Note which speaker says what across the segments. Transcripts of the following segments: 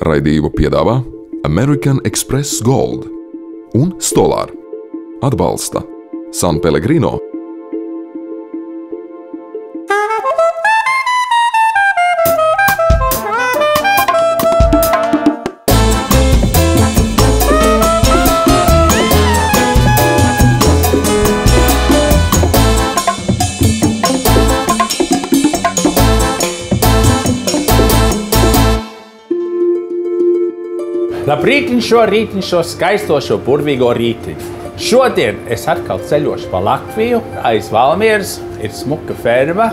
Speaker 1: Raidījumu piedāvā American Express Gold un Stolar. Atbalsta San Pellegrino.
Speaker 2: Labrītiņ šo skaisto burvīgo rītiņu. Šodien es atkal ceļošu pa Latviju, aiz Valmieras ir smuka ferma,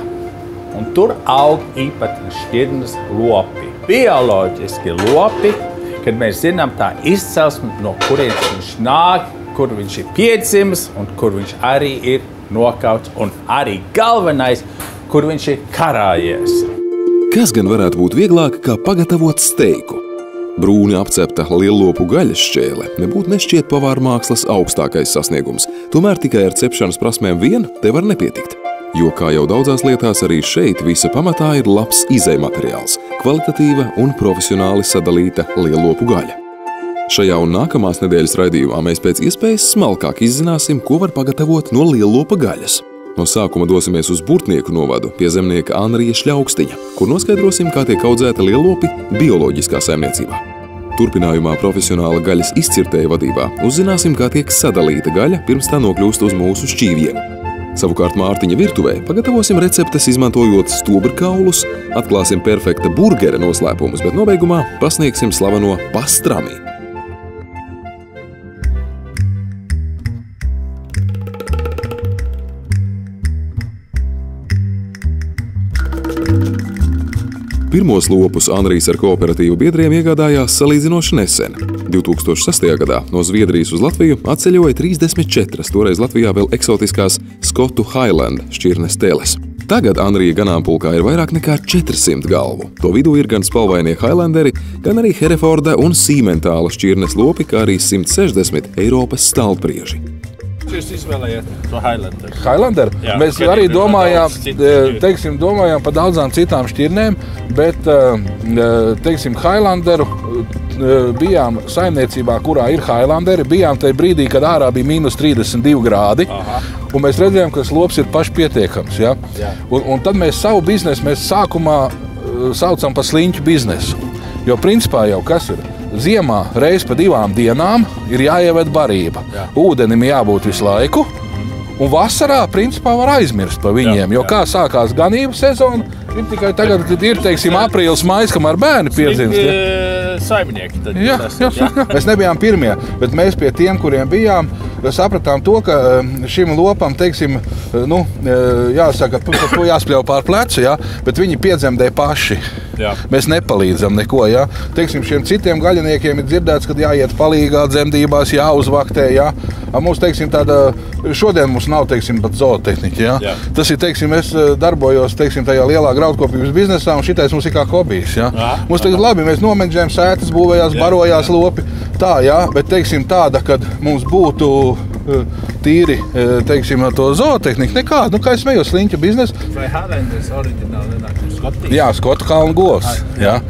Speaker 2: un tur aug īpatni šķirnes lopi. Bioloģiski lopi, kad mēs zinām tā izcelsmi, no kurienes viņš nāk, kur viņš ir piedzimis un kur viņš arī ir nokauts, un arī galvenais, kur viņš ir karājies.
Speaker 1: Kas gan varētu būt vieglāk, kā pagatavot steiku? Brūni apcepta lielopu gaļas šķēle nebūtu nešķiet pavāra mākslas augstākais sasniegums. Tomēr tikai ar cepšanas prasmēm vien te var nepietikt. Jo, kā jau daudzās lietās, arī šeit visa pamatā ir labs izejmateriāls, kvalitatīva un profesionāli sadalīta lielopu gaļa. Šajā un nākamās nedēļas raidījumā mēs pēc iespējas smalkāk izzināsim, ko var pagatavot no lielopa gaļas. No sākuma dosimies uz Burtnieku novadu pie zemnieka Anrija Šļaukstiņa, kur noskaidrosim, kā tiek audzēta lielopi bioloģiskā saimniecībā. Turpinājumā profesionāla gaļas izcirtēja vadībā uzzināsim, kā tiek sadalīta gaļa, pirms tā nokļūst uz mūsu šķīviem. Savukārt Mārtiņa virtuvē pagatavosim receptes izmantojot stobrkaulus, atklāsim perfekta burgera noslēpumus, bet nobeigumā pasniegsim slaveno pastrami. Pirmos lopus Anrijs ar kooperatīvu biedriem iegādājās salīdzinoši nesen. 2006. gadā no Zviedrijas uz Latviju atceļoja 34, toreiz Latvijā vēl eksotiskās Skotu Highland šķirnes teles. Tagad Anrija ganāmpulkā ir vairāk nekā 400 galvu. To vidū ir gan spalvainie Highlanderi, gan arī Hereforda un Sīmentāla šķirnes lopi, kā arī 160 Eiropas stalprieži.
Speaker 2: Jūs izvēlējāt to Highlanderu?
Speaker 3: Highlanderu?
Speaker 2: Jā,
Speaker 3: mēs arī domājām, domājām par daudzām citām šķirnēm, bet, teiksim, Highlanderu bijām saimniecībā, kurā ir Highlanderi, bijām tajā brīdī, kad ārā bija -32 grādi, un mēs redzējām, ka lops ir pašpietiekams, ja? Un tad mēs savu biznesu mēs sākumā saucam par sliņķu biznesu, jo principā jau kas ir? Ziemā reiz pa 2 dienām ir jāieved barība. Ūdenim jābūt visu laiku, un vasarā principā var aizmirst par viņiem, jo kā sākās ganību sezona, ir tikai tagad, kad ir, teiksim, aprīlis, maijs, kamēr bērni piedzimst.
Speaker 2: Saimnieki tad
Speaker 3: jā. Mēs nebijām pirmie, bet mēs pie tiem, kuriem bijām, sapratām to, ka šim lopam, teiksim, jāsaka, to jāspļauj pār plecu, ja? Bet viņi piedzemdē paši. Jā. Mēs nepalīdzam neko, ja? Teiksim, šiem citiem gaļiniekiem ir dzirdēts, kad jāiet palīgā dzemdībās, jāuzvaktē, ja? Mums, teiksim, šodien mums nav, teiksim, pat zootehniķi, ja? Jā. Tas ir, teiksim, es darbojos, teiksim, tajā lielā graudkopības biznesā, un šitais mums ir kā hobijs, ja? Mums tagad labi, mēs nomenedžējam sētas, būvējās, barojās lopi, tā, ja? Bet, teiksim, tāda, kad mums būtu tīri, teiksim, to zootehniku, nekādu, kā es smējos, sliņķu biznesu.
Speaker 2: Vai Highlanders oriģināli nenāk no Skotijas?
Speaker 3: Jā, Skotu kalnu govs, jā.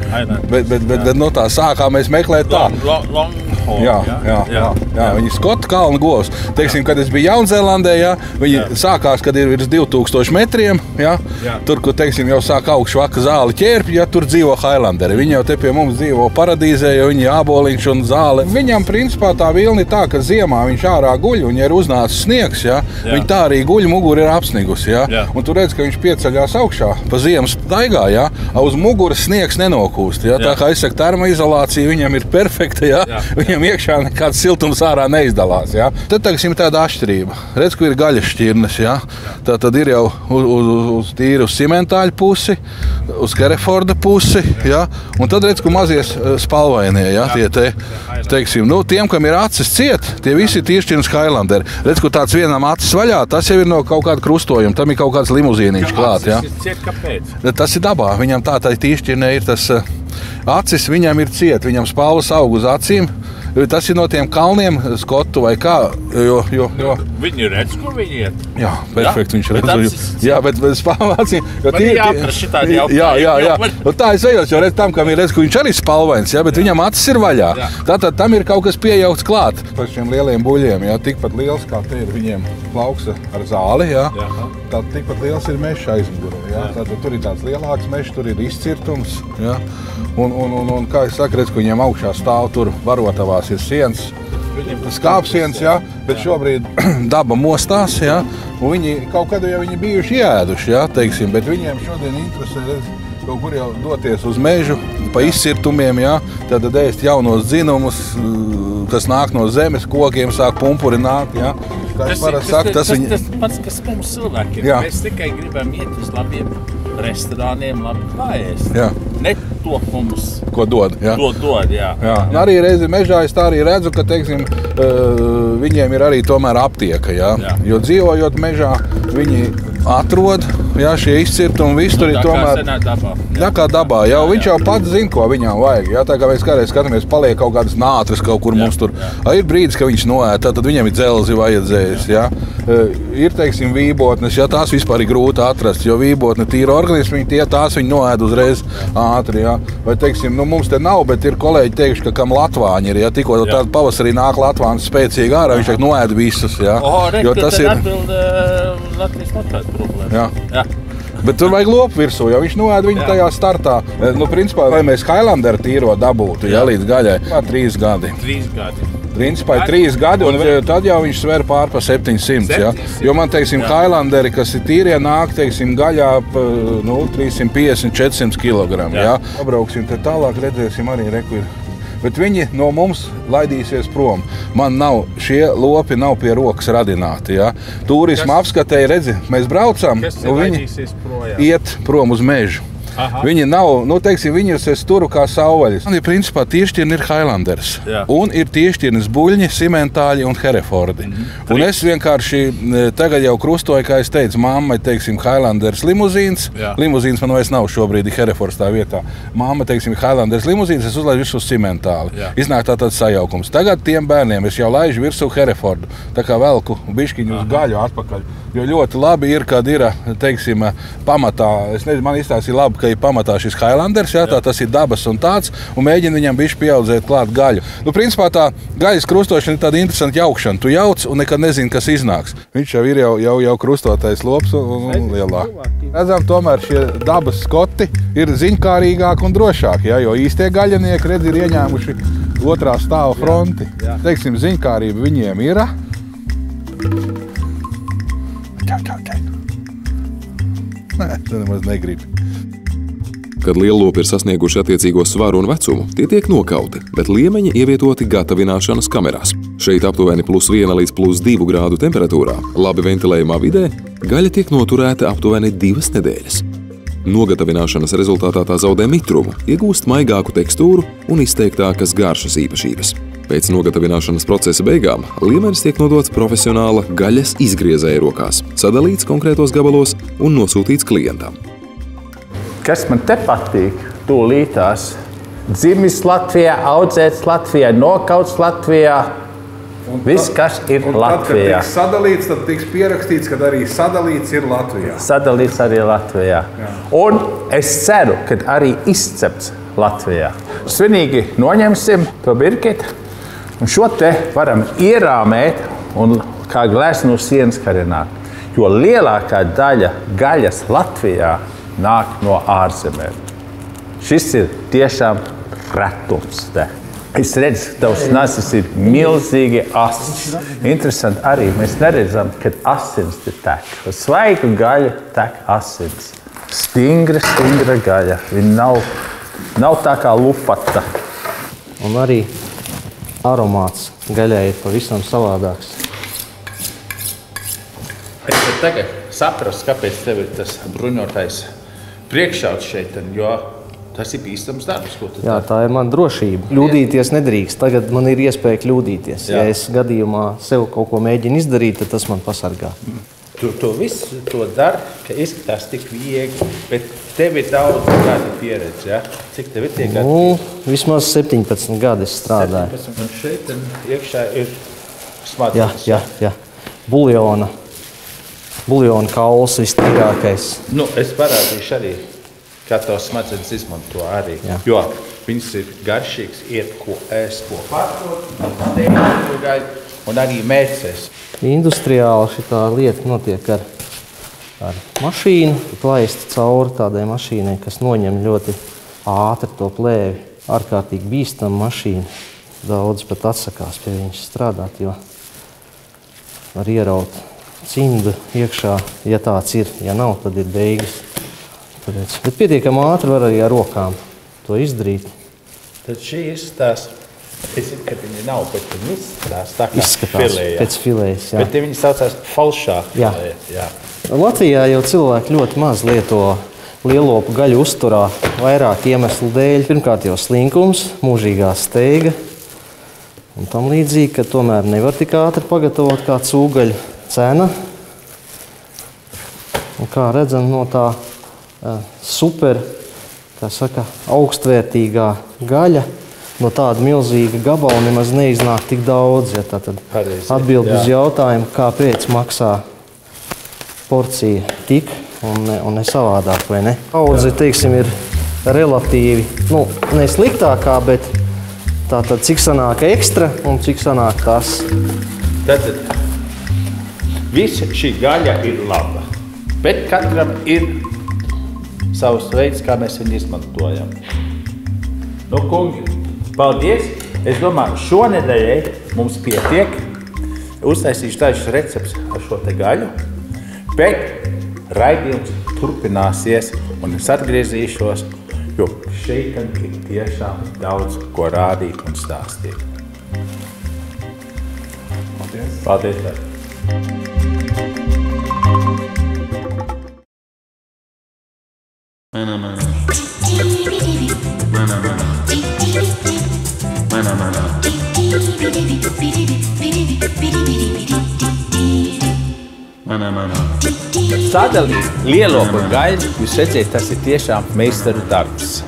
Speaker 3: Bet no tā sākām mēs meklēt tā. Jā, viņi Skotu kalnu govs. Teiksim, kad es biju Jaunzēlandē, jā, viņi sākās, kad ir virs 2000 metriem, jā. Tur, kur, teiksim, jau sāk augšu vaka zāli ķērpļi, ja tur dzīvo Highlanderi. Viņi jau te pie mums dzīvo paradīzē, jo viņi āboliņš un zāle. Viņam, principā, tā vilni tā, ka ziemā viņš ārā guļ, un ja ir uznācis sniegs, jā, viņi tā arī guļ, mugura ir apsnigusi, jā. Un tu redz, ka viņš pieceļās augšā pa ziemas staigā, jā, uz muguras sniegs nenokūst, jā. Tā kā es saku, termoizolācija viņam ir perfekta, jā. Viņam iekšā nekāds siltums ārā neizdalās, jā. Tad, teiksim, tāda atšķirība. Redz, ka ir gaļas šķirnes, jā. Tā tad ir jau uz tīri uz Simentāļu pusi, uz Hereforda pusi, jā. Un tad redz, ka mazies spalvainie, jā, tie te, teiksim, tiem, kam ir acis ciet, tie visi tīšķirnes Highlanderi. Redz, ka tāds vienam acis vaļā, tas jau ir no kaut kāda krustojuma, tam ir kaut kāds limuzīniņš klāt, jā. Tas ir dabā, viņam tā tīšķirnē ir tas acis, viņam ir ciet, viņam spalvas aug uz acīm. Tas ir no tiem kalniem, Skotu vai kā, Jo.
Speaker 2: Viņi redz, kur viņi iet.
Speaker 3: Jā, perfekti viņš redz. Jā, bet spalvācīm. Jā. Nu, tā es ejos, jo redz tam, kam ir redz, ka viņš arī spalvains, jā, bet viņam acis ir vaļā. Tātad tam ir kaut kas piejaukts klāt. Par šiem lieliem buļļiem, jā, tikpat liels, kā te ir viņiem plauksa ar zāli, jā. Tātad tikpat liels ir mežs aizmugurē, jā. Tātad tur ir tāds lielāks mežs, tur ir izcirtums, jā. Un kā es saku, redz, ka viņiem augšā stāv tur varotavās ir sienas. Skāpsienas, jā, bet šobrīd daba mostās, jā, un viņi kaut kad jau viņi bijuši ieēduši, jā, teiksim, bet viņiem šodien interesē, redz, kaut kur jau doties uz mežu, pa izcirtumiem, jā, tad ēst jaunos dzinumus, kas nāk no zemes, kokiem sāk pumpuri nākt, jā.
Speaker 2: Tas pats, kas mums cilvēkiem. Mēs tikai gribam iet uz labiem restorāniem, labi paēst. Ne to mums.
Speaker 3: Ko dod, jā.
Speaker 2: To dod, jā.
Speaker 3: Un arī reizi mežā es tā arī redzu, ka, teiksim, viņiem ir arī tomēr aptieka, jā. Jo dzīvojot mežā, viņi atrod, jā, šie izcirtumi, viss tur ir tomēr. Tā kā dabā, jā. Viņš jau pats zina, ko viņām vajag, jā. Tā kā mēs kādreiz skatāmies, paliek kaut kādas nātras kaut kur mums tur. Ir brīdis, ka viņš noēd, tad viņam ir dzelzi vajadzējis, jā. Ir, teiksim, vībotnes, jā, tās vispār ir grūti atrast, jo vībotne tīra organismi, tās viņi noēd uzreiz ātri, jā. Vai, teiksim, nu mums te nav, bet ir kolēģi teikuši, ka kam latvāņi ir, jā, tikko tāda pavasarī nāk latvāns spēcīgi ārā, viņš noēd visus, jā.
Speaker 2: Jo tas ir atbild Latvijas latvāņu problēma.
Speaker 3: Jā. Bet tur vajag lopu virsū, jo viņš noēd viņu tajā startā. Nu, principā, vai mēs Highlander tīro dabūtu, jā, līdz gaļai? 3 gadi. 3 gadi. Principā ir 3 gadi, un tad jau viņš sver pār pa 700, jā. Jo man, teiksim, Highlanderi, kas ir tīrie, nāk, teiksim, gaļā 350-400 kilogramu, jā. Pabrauksim te tālāk, redzēsim arī reku ir. Bet viņi no mums laidīsies prom. Man nav, šie lopi nav pie rokas radināti, jā. Turisma apskatēji, redzi, mēs braucam, un viņi iet prom uz mežu. Viņi nav, nu, teiksim, viņi ir sturu kā sauvaļas. Man ir, principā, tiešķirni ir Highlanders. Un ir tiešķirnis buļņi, simentāļi un Herefordi. Un es vienkārši tagad jau krustoju, kā es teicu, mammai, teiksim, Highlanders limuzīns. Limuzīns man vairs nav šobrīd, Herefords tā vietā. Mamma, teiksim, Highlanders limuzīns, es uzlaižu virsū simentāli. Iznāk tāds sajaukums. Tagad tiem bērniem es jau laižu virsū Herefordu. Tā kā velku bišķiņu uz gaļu atpakaļ. Jo ļoti labi ir, kad ir, teiksim, pamatā, es nezinu, man izstāstīja labi, ka ir pamatā šis Highlanders, jā, tā tas ir dabas un tāds, un mēģina viņam bišķi pieaudzēt klāt gaļu. Nu, principā tā gaļas krustošana ir tāda interesanta jaukšana. Tu jauc un nekad nezini, kas iznāks. Viņš jau ir jau krustotais lops un lielā. Redzam, tomēr šie dabas skoti ir ziņkārīgāki un drošāki, jā, jo īstie gaļinieki, redz, ir ieņēmuši otrā stāva fronti. Teiksim, ziņkārība viņiem ir. Nē, tu nemaz negribi.
Speaker 1: Kad lielopi ir sasnieguši attiecīgo svaru un vecumu, tie tiek nokauti, bet liemeņi ievietoti gatavināšanas kamerās. Šeit aptuveni +1 līdz +2 grādu temperatūrā, labi ventilējumā vidē, gaļa tiek noturēta aptuveni 2 nedēļas. Nogatavināšanas rezultātā tā zaudē mitrumu, iegūst maigāku tekstūru un izteiktākas garšas īpašības. Pēc nogatavināšanas procesa beigām liemenis tiek nodots profesionāla gaļas izgriezēja rokās, sadalīts konkrētos gabalos un nosūtīts klientam.
Speaker 2: Kas man te patīk, tūlītās, dzimis Latvijā, audzēts Latvijā, nokauts Latvijā, viss, kas ir Latvijā.
Speaker 3: Kad tiks sadalīts, tad tiks pierakstīts, kad arī sadalīts ir Latvijā.
Speaker 2: Sadalīts arī Latvijā. Un es ceru, ka arī izcepts Latvijā. Svinīgi noņemsim to birketi. Un šo te varam ierāmēt un kā gleznu uz sienas karināt. Jo lielākā daļa gaļas Latvijā nāk no ārzemēm. Šis ir tiešām retums te. Es redzu, ka tavs nasis ir milzīgi asis. Interesanti arī, mēs neredzam, kad asins te tek. Uz svaigu gaļu tek asins. Stingra gaļa. Viņa nav tā kā lupata.
Speaker 4: Un arī aromāts gaļai ir pavisam savādāks.
Speaker 2: Es tagad saprastu, kāpēc tev ir tas bruņotais priekšauts šeit, jo tas ir bīstams darbs, ko tu
Speaker 4: Jā, tā ir man drošība. Kļūdīties nedrīkst. Tagad man ir iespēja kļūdīties. Ja es gadījumā sev kaut ko mēģinu izdarīt, tad tas man pasargā.
Speaker 2: Tu to visu to dari, ka izskatās tik viegli, bet tev ir daudz gadu pieredze, ja? Cik tev ir tie gadi?
Speaker 4: Vismaz 17 gadi es strādāju.
Speaker 2: 17, un šeit iekšā ir smadzenes.
Speaker 4: Jā. Buljona kauls vistīgākais.
Speaker 2: Nu, es parādīšu arī, kā tos smadzenes izmanto arī. Jā. Jo viņas ir garšīgas, iet ko ēst, ko pārdot, un arī mērcēs.
Speaker 4: Industriāli šitā lieta notiek ar mašīnu, plaist cauri tādai mašīnai, kas noņem ļoti ātri to plēvi. Ārkārtīgi bīstama mašīna. Daudz pat atsakās pie viņas strādāt, jo var ieraut cimdu iekšā, ja tāds ir. Ja nav, tad ir beigas. Bet pietiekami ātri var arī ar rokām to izdarīt.
Speaker 2: Tad šī izskatās, es zinu, ka viņi nav, bet viņi izskatās tā kā
Speaker 4: Izskatās
Speaker 2: filējā.
Speaker 4: pēc filējas, jā.
Speaker 2: Bet viņi saucās falšā filēja. Jā.
Speaker 4: Latvijā jau cilvēki ļoti maz lieto lielopu gaļu uzturā vairāk iemeslu dēļ. Pirmkārt jau slinkums, mūžīgā steiga. Un tam līdzīgi, ka tomēr nevar tik ātri pagatavot kā cūgaļu cena. Un kā redzam no tā super, kā saka, augstvērtīgā gaļa, no tāda milzīga gabala nemaz neiznāk tik daudz. Ja tā tad atbild uz jautājumu, kāpēc maksā porcija tik un ne savādāk, vai ne? Audze, teiksim, ir relatīvi, ne sliktākā, bet tātad cik sanāk ekstra un cik sanāk tas.
Speaker 2: Tātad visa šī gaļa ir laba, bet katram ir savs veids, kā mēs viņu izmantojam. Nu, kungi, paldies! Es domāju, šonedēļ mums pietiek. Uztaisīšu dažus receptus ar šo te gaļu, bet raidījums turpināsies un es atgriezīšos, jo šeit ir tiešām daudz ko rādīt un stāstīt. Paldies! Paldies! Sadalīt lielopu gaļu, jūs redzēt, tas ir tiešām meistaru darbs.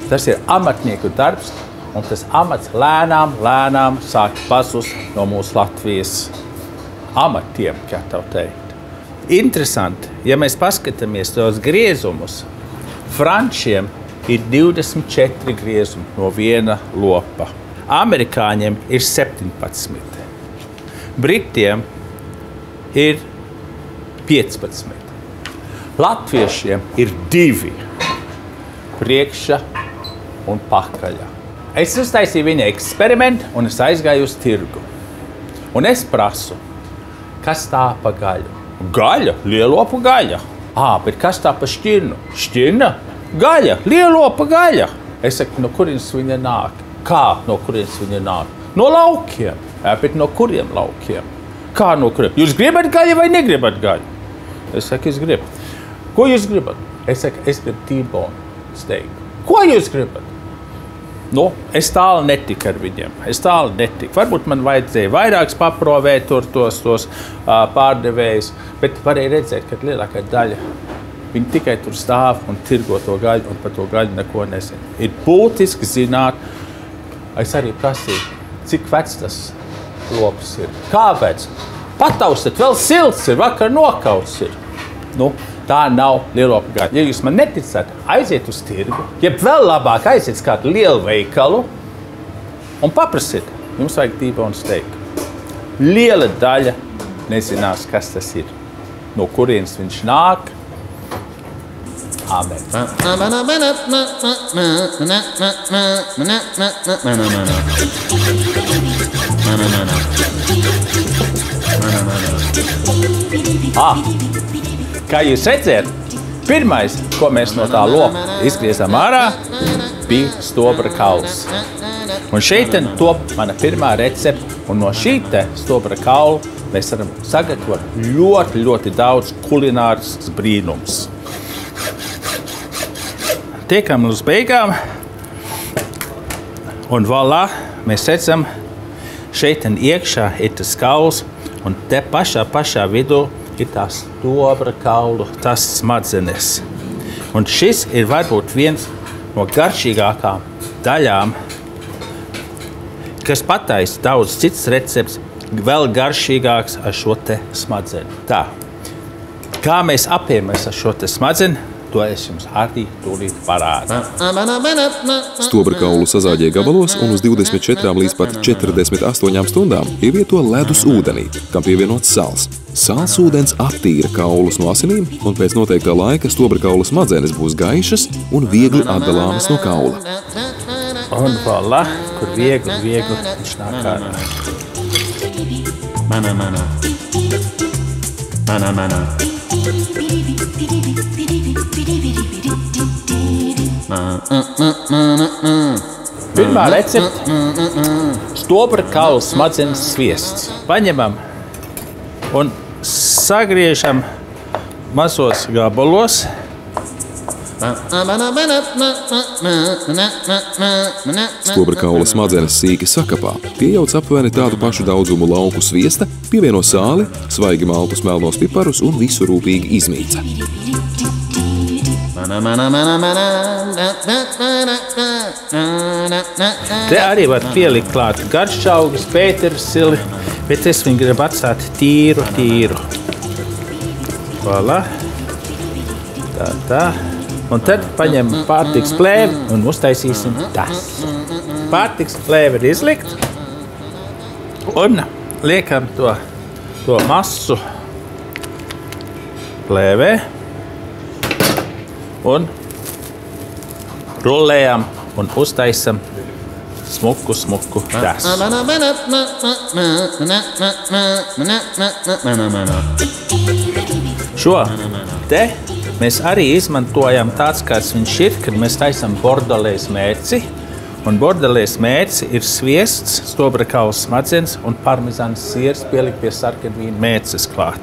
Speaker 2: Tas ir amatnieku darbs, un tas amats lēnām sāk pazust no mūsu Latvijas amatiem, kā tev teikt. Interesanti, ja mēs paskatāmies tos griezumus, frančiem ir 24 griezumi no viena lopa. Amerikāņiem ir 17. Britiem ir 15. Latviešiem ir 2. Priekša un pakaļa. Es uztaisīju viņa eksperimentu un es aizgāju uz tirgu. Un es prasu, kas tā pa gaļu? Gaļa, lielopu gaļa. Bet kas tā pa šķirnu? Šķirna? Gaļa, lielopa gaļa. Es saku, no kurienes viņa nāk? Kā no kurienes viņa nāk? No laukiem. Bet no kuriem laukiem? Kā no kuriem? Jūs gribat gaļu vai negribat gaļu? Es saku, es gribu. Ko jūs gribat? Es saku, es gribu T-bone steak. Ko jūs gribat? Es tālu netiku ar viņiem. Varbūt man vajadzēja vairāks paprovēt tos pārdevējus, bet varēja redzēt, ka lielākā daļa viņi tikai tur stāv un tirgo to gaļu un par to gaļu neko nezina. Ir būtiski zināt, es arī prasīju, cik vecs tas lops ir. Kā vecs? Pataustat, vēl silts ir, vakar nokauts ir. Tā nav lielopa gaļa. Ja jūs man neticat, aiziet uz tirgu, jeb vēl labāk aiziet uz kādu lielu veikalu un paprasiet, jums vajag T-bone steak. Liela daļa nezinās, kas tas ir, no kurienes viņš nāk. Amen. Kā jūs redzat, pirmais, ko mēs no tā lopa izgriezām ārā, bija stobra kauls. Un šeit top mana pirmā recepte, un no šī stobra kaula mēs varam sagatavot ļoti, ļoti daudz kulinārisks brīnums. Tiekam uz beigām, un voilà, mēs redzam, šeit iekšā ir tas kauls, un te pašā vidū ir tās stobra kaulu, tas smadzenes. Un šis ir varbūt viens no garšīgākām daļām, kas pataisa daudz cits recepts vēl garšīgāks ar šo te smadzeni. Tā, kā mēs apējamies ar šo te smadzeni, to es jums arī tūlīt parādu.
Speaker 1: Stobra kaulu sazāģē gabalos un uz 24 līdz pat 48 stundām ievieto ledus ūdenī, kam pievienots sals. Sāls ūdens attīra kaulus no asinīm, un pēc noteiktā laika stobra kaula smadzenes būs gaišas un viegli atdalāmas no kaula.
Speaker 2: Un voilà, kur viegli viņš nāk ārā. Pirmā recepte – stobra kaula smadzenes sviests. Paņemam un sagriežam mazos gabalos.
Speaker 1: Stobra kaula smadzenes sīki sakapā, piejauc aptuveni tādu pašu daudzumu lauku sviesta, pievieno sāli, svaigi maltus melnos piparus un visu rūpīgi izmīca.
Speaker 2: Te arī var pielikt klāt garšaugus, pētersili, bet es viņu gribu atstāt tīru. Voilà. Tā. Un tad paņem pārtiks plēvi un uztaisīsim tas. Pārtiks plēvi ir izlikt un liekam to masu plēvē un rullējam un uztaisam smuku tas. Šo te mēs arī izmantojam tāds, kāds viņš ir, kad mēs taisam bordelēs mērci. Un bordelēs mērci ir sviests, stobra kaula smadzenes un parmezāns siers pielikt pie sarkanvīna mērces klāt.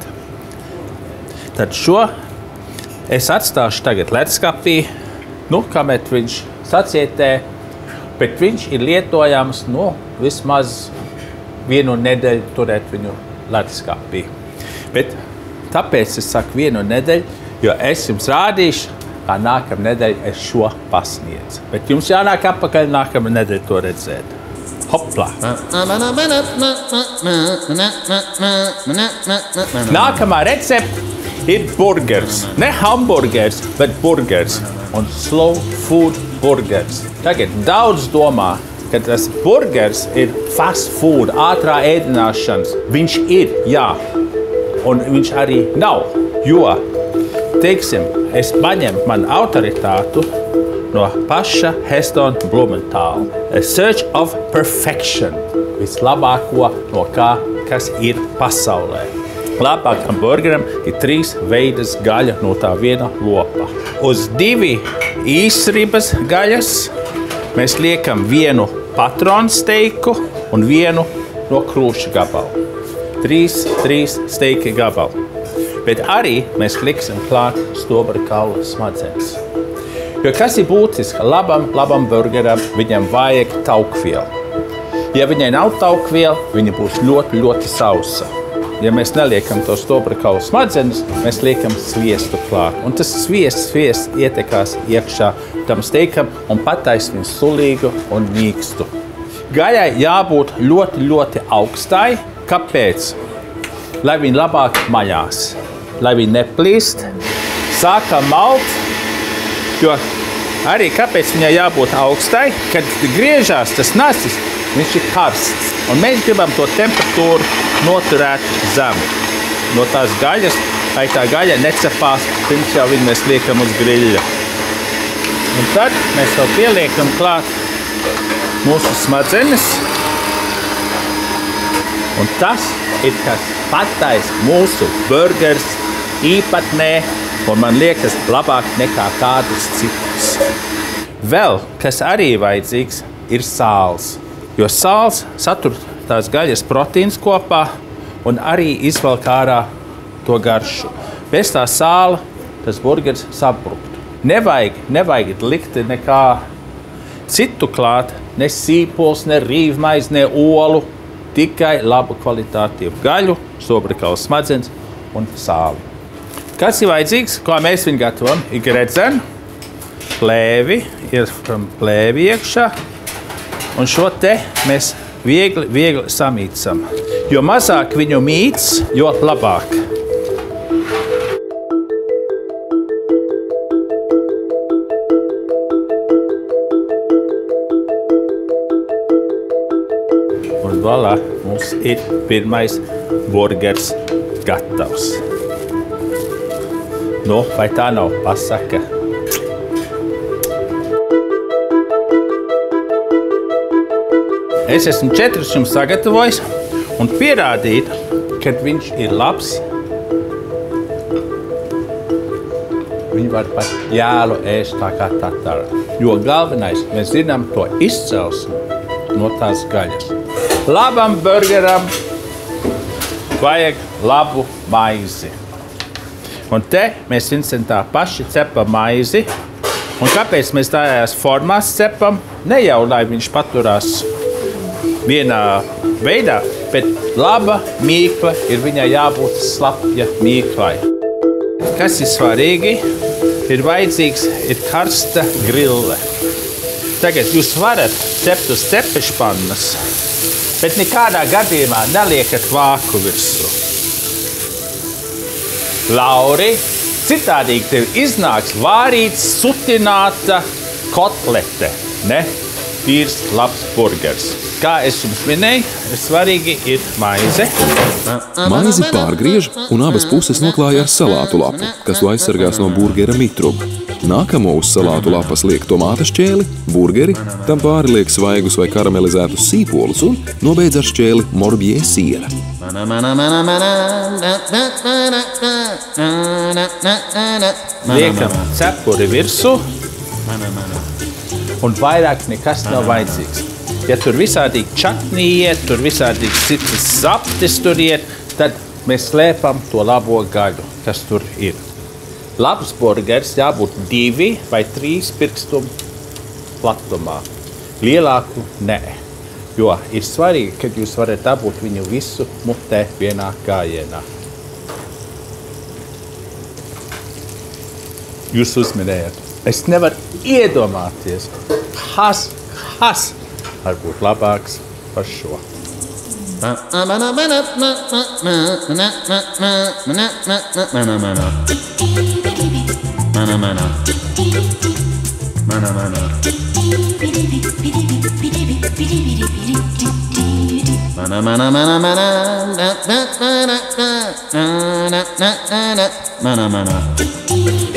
Speaker 2: Tad šo es atstāšu tagad ledskapī, kamēr viņš sacietē, bet viņš ir lietojams, vismaz 1 nedēļu turēt viņu ledskapī. Bet tāpēc es saku 1 nedēļu, jo es jums rādīšu, kā nākamā nedēļa es šo pasniedzu. Bet jums jānāk atpakaļ nākamā nedēļa to redzēt. Hoplā! Nākamā recepte ir burgers. Ne hamburgers, bet burgers. Un slow food burgers. Tagad daudz domā, ka tas burgers ir fast food, ātrā ēdināšanas. Viņš ir, jā. Un viņš arī nav, jo, teiksim, es paņemu manu autoritātu no paša Heston Blumenthal. A Search of Perfection. Vislabāko no kā, kas ir pasaulē. Labākam burgeram ir 3 veidas gaļa no tā viena lopa. Uz 2 īsribas gaļas mēs liekam 1 patronu steiku un 1 no krūša gabalu. 3 steiki gabalu. Bet arī mēs liksim klāt stobra kaula smadzenes. Jo kas ir būtiski, labam burgeram viņam vajag taukvielu. Ja viņai nav taukviela, viņa būs ļoti, ļoti sausa. Ja mēs neliekam to stobra kaula smadzenes, mēs liekam sviestu klāt. Un tas sviests ietekās iekšā tam steikam un pataisa viņu sulīgu un mīkstu. Gaļai jābūt ļoti, ļoti augstai. Kāpēc? Lai viņi labāk maļās, lai viņi neplīst, sākam malt, jo arī kāpēc viņai jābūt augstai, kad griežās tas nasis, viņš ir karsts. Un mēs gribam to temperatūru noturēt zemu. No tās gaļas, lai tā gaļa necepās, pirms jau viņu mēs liekam uz griļa. Un tad mēs jau pieliekam klāt mūsu smadzenes. Un tas ir kas patais mūsu burgers īpatnē, un man liekas labāk nekā kādus citus. Vēl, kas arī vajadzīgs, ir sāls. Jo sāls satur tās gaļas proteīns kopā un arī izvelk ārā to garšu. Bez tā sāla tas burgers sabruktu. Nevajag likt nekā citu klāt, ne sīpols, ne rīvmaizi, ne olu, tikai labu kvalitātīvu gaļu, stobra kaula smadzenes un sāli. Kas ir vajadzīgs, ko mēs viņu gatavojam? Ir gredzena, plēvi, iekšā. Un šo te mēs viegli samīcam. Jo mazāk viņu mīts, jo labāk. Un voilà, mums ir pirmais burgers gatavs. Nu, vai tā nav pasaka? Es esmu 4 jums sagatavojis un pierādīt, ka viņš ir labs. Viņu var pat jēlu ēst tā kā tatara. Jo galvenais, mēs zinām to izcelsmi no tās gaļas. Labam burgeram vajag labu maizi. Un te mēs Vincentā paši cepam maizi. Un kāpēc mēs tādās formās cepam? Ne jau, lai viņš paturās vienā veidā, bet laba mīkla ir viņai jābūt slapja mīklai. Kas ir svarīgi? Ir vajadzīgs karsta grille. Tagad jūs varat cept uz cepešpannas, bet nekādā gadījumā neliekat vāku virsū. Lauri, citādīgi tev iznāks vārīts, sutināta kotlete, ne? Tīrs labs burgers. Kā es jums minēju, svarīgi ir maize.
Speaker 1: Maizi pārgriež un abas puses noklāja ar salātu lapu, kas to aizsargās no burgera mitruma. Nākamo uz salātu lapas liek tomāta šķēli, burgeri, tam pāri liek svaigus vai karamelizētus sīpolus un nobeidz ar šķēli morbjē siera.
Speaker 2: Liekam cepuri virsū un vairāk nekas nav vajadzīgs. Ja tur visādīgi čatnī iet, tur visādīgi citas saptis tur iet, tad mēs slēpam to labo gaļu, kas tur ir. Labs burgers jābūt 2 vai 3 pirkstumu platumā. Lielāku nē. Jo ir svarīgi, ka jūs varat dabūt viņu visu mutē vienā gājienā. Jūs uzminējat. Es nevaru iedomāties, kas var būt labāks par šo.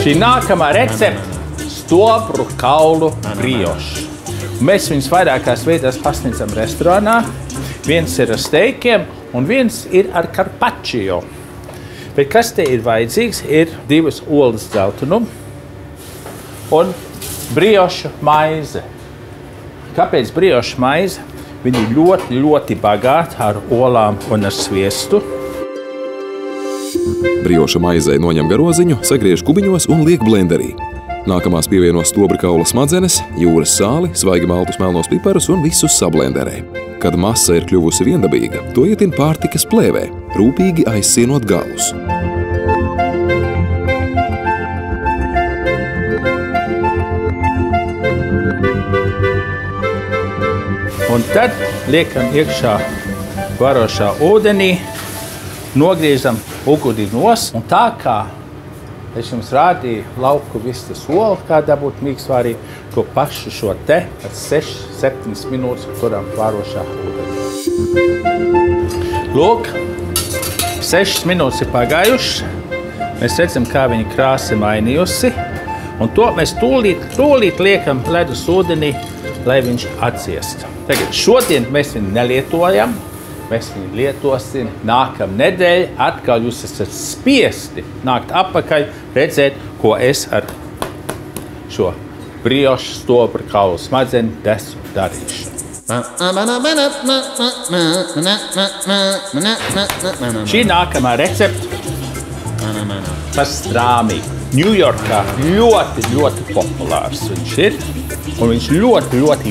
Speaker 2: Šī nākamā recepte - stobru kaulu brioši. Mēs viņus vairākās veidās pasniedzam restorānā. Viens ir ar steikiem un viens ir ar karpačio. Bet kas te ir vajadzīgs? Ir 2 olas dzeltenumu un briošu maize. Kāpēc briošu maize? Viņi ir ļoti, ļoti bagāti ar olām un ar sviestu.
Speaker 1: Brioša maizei noņem garoziņu, sagriež kubiņos un liek blenderī. Nākamās pievieno stobra kaula smadzenes, jūras sāli, svaigi maltus melnos piparus un visus sablenderē. Kad masa ir kļuvusi viendabīga, to ietin pārtikas plēvē, rūpīgi aizsienot galus.
Speaker 2: Un tad liekam iekšā varošā ūdenī, nogriežam uguni nos. Un tā kā es jums rādīju lauku vistas olu, kā dabūt mīksvārī, to pašu šo te ar 6-7 minūtes turam varošā ūdenī. Lūk, 6 minūtes ir pagājušas. Mēs redzam, kā viņa krāsa mainījusi. Un to mēs tūlīt liekam ledus ūdenī, lai viņš atciest. Tagad šodien mēs viņu nelietojam. Mēs viņu lietosim nākamā nedēļa. Atkal jūs esat spiesti nākt atpakaļ, redzēt, ko es ar šo briošu stobra kaulu smadzeni desu darīšu. Šī nākamā recepte - pastrāmi. Ņujorkā ļoti, ļoti populārs viņš ir. Un viņš ļoti, ļoti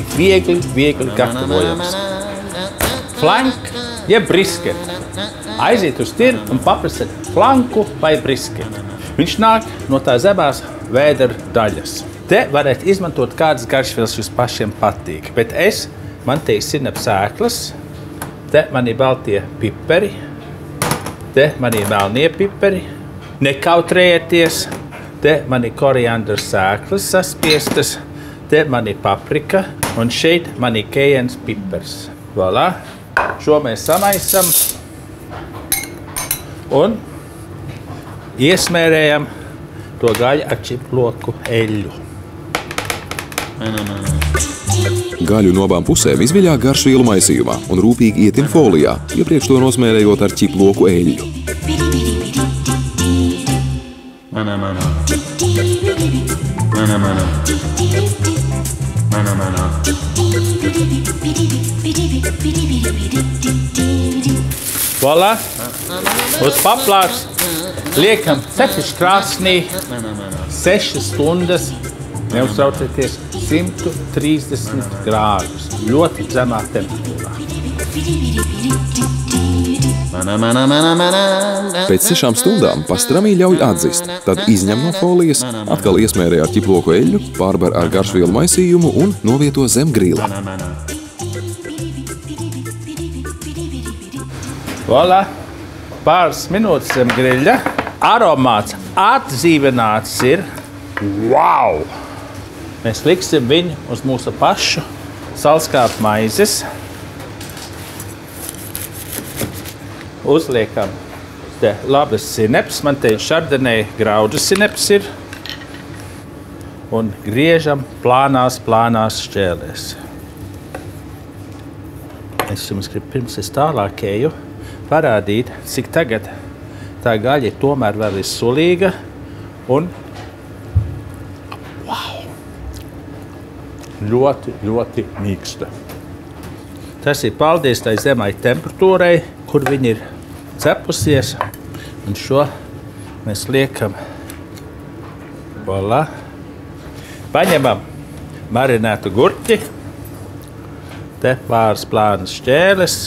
Speaker 2: viegli gatavojams. Flank, jeb brisket. Aiziet uz tirgu un paprasiet flanku vai brisket. Viņš nāk no tā zemās vēdera daļas. Te varētu izmantot kādas garšvielas, kas jums pašiem patīk. Bet man te ir sinepsēklas, Te man ir baltie piperi, te man ir melnie piperi, nekautrējieties, te man ir koriandra sēklas saspiestas, te man ir paprika, un šeit man ir kējens pipers. Voilà. Šo mēs samaisam un iesmērējam to gaļu ar čiploku eļļu.
Speaker 1: Gaļu no abām pusēm izviļā garšvielu maisījumā un rūpīgi ietin folijā, iepriekš to nosmērējot ar ķiploku eļļu.
Speaker 2: Voilà. Uz paplārs liekam cepšu krāsnī 6 stundas, neuztraucieties, 130 grādus, ļoti zemā temperatūrā.
Speaker 1: Pēc 6 stundām pastramī ļauj atzist, tad izņem no folijas, atkal iesmērē ar ķiploku eļļu, pārber ar garšvielu maisījumu un novieto zem grila.
Speaker 2: Voilà. Pāris minūtes zem griļa. Aromāts atdzīvināts ir. Wow! Mēs liksim viņu uz mūsu pašu salskāpu maizes. Uzliekam te labas sineps. Man te šardenē graudžu sineps ir. Un griežam plānās šķēlēs. Es jums gribu pirms es tālāk eju parādīt, cik tagad tā gaļa tomēr vēl ir sulīga un wow, ļoti, ļoti mīksta. Tas ir paldies tai zemai temperatūrai, kur viņi ir cepusies, un šo mēs liekam, voilà. Paņemam marinētu gurķi, te pāris plānas šķēles.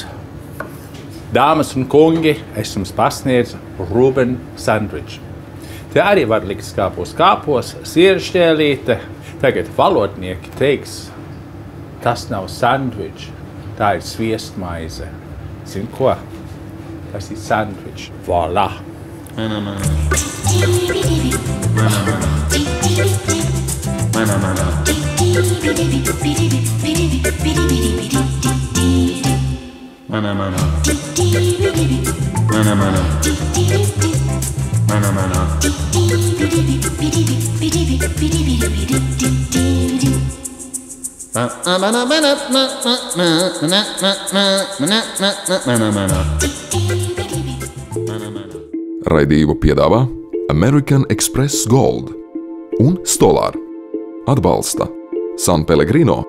Speaker 2: Dāmas un kungi, es jums pasniedzu Reuben sandviču. Te arī var likt kāpos, siera šķēlīte. Tagad valodnieki teiks, tas nav sandvičs, tā ir sviestmaize. Zini ko? Tas ir sandvičs. Voilà!
Speaker 1: Raidījumu piedāvā American Express Gold un Stolar. Atbalsta San Pellegrino